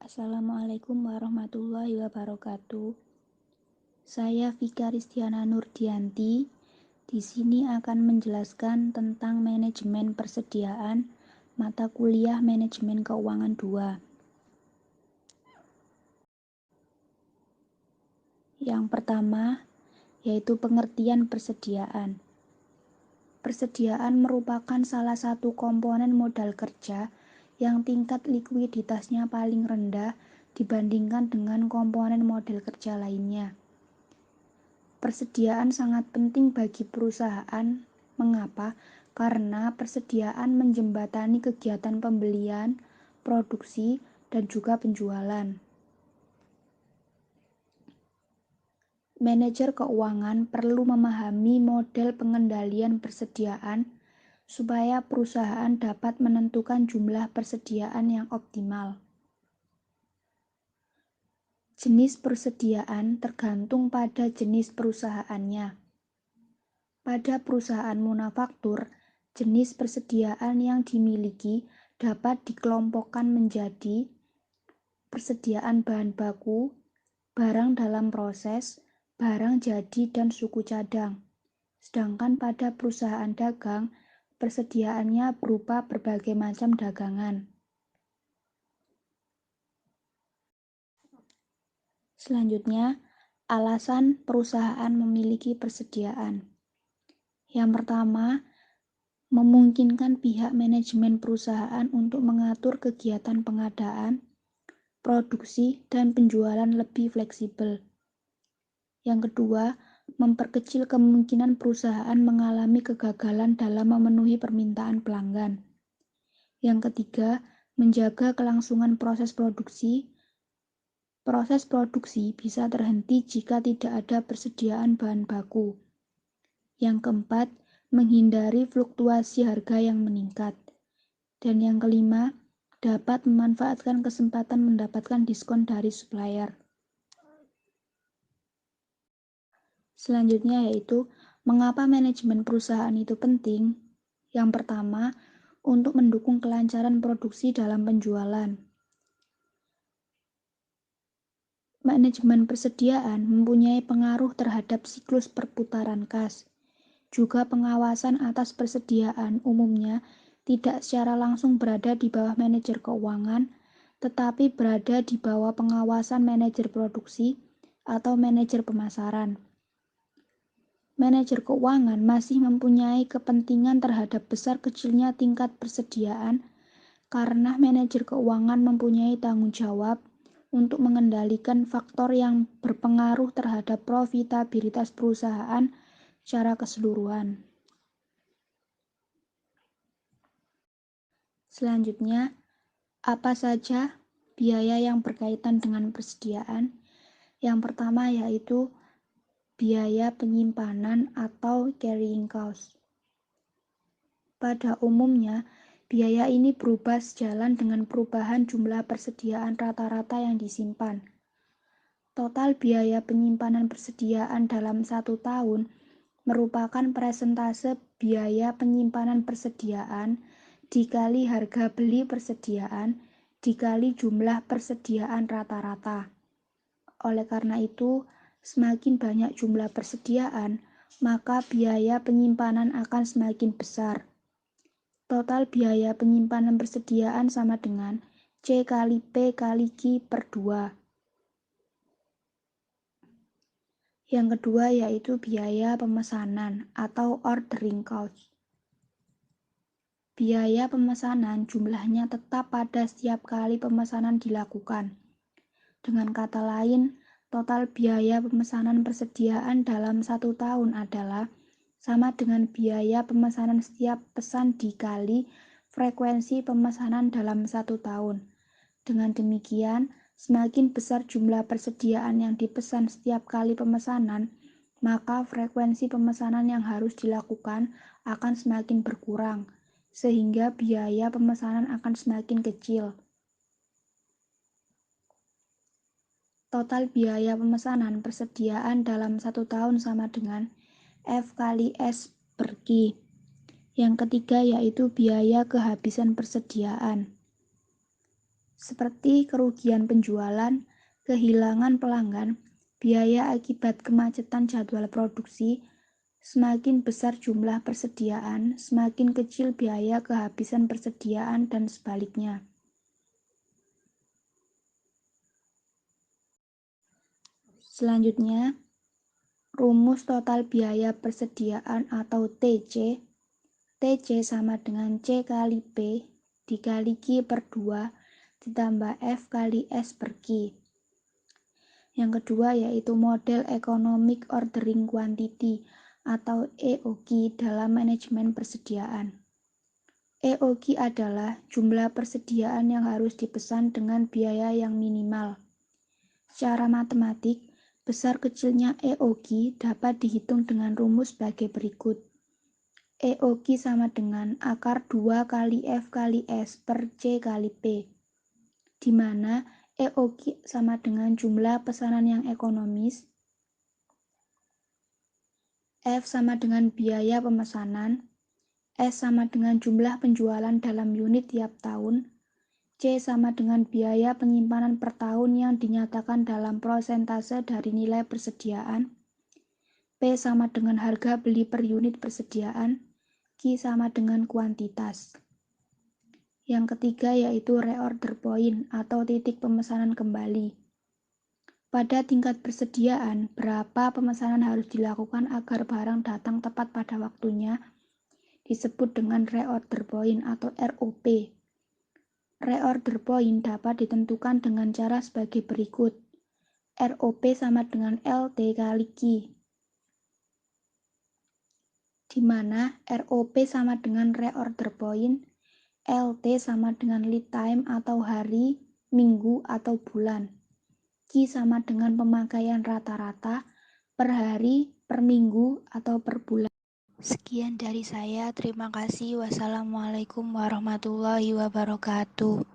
Assalamualaikum warahmatullahi wabarakatuh. Saya Vika Ristiana Nurdianti. Di sini akan menjelaskan tentang manajemen persediaan mata kuliah Manajemen Keuangan 2. Yang pertama, yaitu pengertian persediaan. Persediaan merupakan salah satu komponen modal kerja yang tingkat likuiditasnya paling rendah dibandingkan dengan komponen modal kerja lainnya. Persediaan sangat penting bagi perusahaan. Mengapa? Karena persediaan menjembatani kegiatan pembelian, produksi, dan juga penjualan. Manajer keuangan perlu memahami model pengendalian persediaan supaya perusahaan dapat menentukan jumlah persediaan yang optimal. Jenis persediaan tergantung pada jenis perusahaannya. Pada perusahaan manufaktur, jenis persediaan yang dimiliki dapat dikelompokkan menjadi persediaan bahan baku, barang dalam proses, barang jadi, dan suku cadang. Sedangkan pada perusahaan dagang, persediaannya berupa berbagai macam dagangan. Selanjutnya, alasan perusahaan memiliki persediaan. Yang pertama, memungkinkan pihak manajemen perusahaan untuk mengatur kegiatan pengadaan, produksi, dan penjualan lebih fleksibel. Yang kedua, memperkecil kemungkinan perusahaan mengalami kegagalan dalam memenuhi permintaan pelanggan. Yang ketiga, menjaga kelangsungan proses produksi. Proses produksi bisa terhenti jika tidak ada persediaan bahan baku. Yang keempat, menghindari fluktuasi harga yang meningkat. Dan yang kelima, dapat memanfaatkan kesempatan mendapatkan diskon dari supplier. Selanjutnya yaitu, mengapa manajemen perusahaan itu penting? Yang pertama, untuk mendukung kelancaran produksi dalam penjualan. Manajemen persediaan mempunyai pengaruh terhadap siklus perputaran kas. Juga pengawasan atas persediaan umumnya tidak secara langsung berada di bawah manajer keuangan, tetapi berada di bawah pengawasan manajer produksi atau manajer pemasaran. Manajer keuangan masih mempunyai kepentingan terhadap besar kecilnya tingkat persediaan karena manajer keuangan mempunyai tanggung jawab untuk mengendalikan faktor yang berpengaruh terhadap profitabilitas perusahaan secara keseluruhan. Selanjutnya, apa saja biaya yang berkaitan dengan persediaan? Yang pertama yaitu biaya penyimpanan atau carrying cost. Pada umumnya, biaya ini berubah sejalan dengan perubahan jumlah persediaan rata-rata yang disimpan. Total biaya penyimpanan persediaan dalam 1 tahun merupakan persentase biaya penyimpanan persediaan dikali harga beli persediaan dikali jumlah persediaan rata-rata. Oleh karena itu, semakin banyak jumlah persediaan, maka biaya penyimpanan akan semakin besar. Total biaya penyimpanan persediaan sama dengan C kali P kali Q per 2. Yang kedua yaitu biaya pemesanan atau ordering cost. Biaya pemesanan jumlahnya tetap pada setiap kali pemesanan dilakukan. Dengan kata lain, total biaya pemesanan persediaan dalam 1 tahun adalah sama dengan biaya pemesanan setiap pesan dikali frekuensi pemesanan dalam 1 tahun. Dengan demikian, semakin besar jumlah persediaan yang dipesan setiap kali pemesanan, maka frekuensi pemesanan yang harus dilakukan akan semakin berkurang, sehingga biaya pemesanan akan semakin kecil. Total biaya pemesanan persediaan dalam 1 tahun sama dengan F kali S per Q. Yang ketiga yaitu biaya kehabisan persediaan. seperti kerugian penjualan, kehilangan pelanggan, biaya akibat kemacetan jadwal produksi. Semakin besar jumlah persediaan, semakin kecil biaya kehabisan persediaan dan sebaliknya. Selanjutnya, rumus total biaya persediaan atau TC. TC sama dengan C kali P dikali Q per 2 ditambah F kali S per Q. Yang kedua yaitu model Economic Ordering Quantity atau EOQ dalam manajemen persediaan. EOQ adalah jumlah persediaan yang harus dipesan dengan biaya yang minimal. Secara matematik, besar kecilnya EOQ dapat dihitung dengan rumus sebagai berikut. EOQ sama dengan akar 2 kali F kali S per C kali P, di mana EOQ sama dengan jumlah pesanan yang ekonomis, F sama dengan biaya pemesanan, S sama dengan jumlah penjualan dalam unit tiap tahun, C sama dengan biaya penyimpanan per tahun yang dinyatakan dalam persentase dari nilai persediaan, P sama dengan harga beli per unit persediaan, Q sama dengan kuantitas. Yang ketiga yaitu reorder point atau titik pemesanan kembali. Pada tingkat persediaan, berapa pemesanan harus dilakukan agar barang datang tepat pada waktunya, disebut dengan reorder point atau ROP. Reorder point dapat ditentukan dengan cara sebagai berikut. ROP sama dengan LT kali Q, di mana ROP sama dengan reorder point, LT sama dengan lead time atau hari, minggu, atau bulan. Q sama dengan pemakaian rata-rata per hari, per minggu, atau per bulan. Sekian dari saya, terima kasih. Wassalamualaikum warahmatullahi wabarakatuh.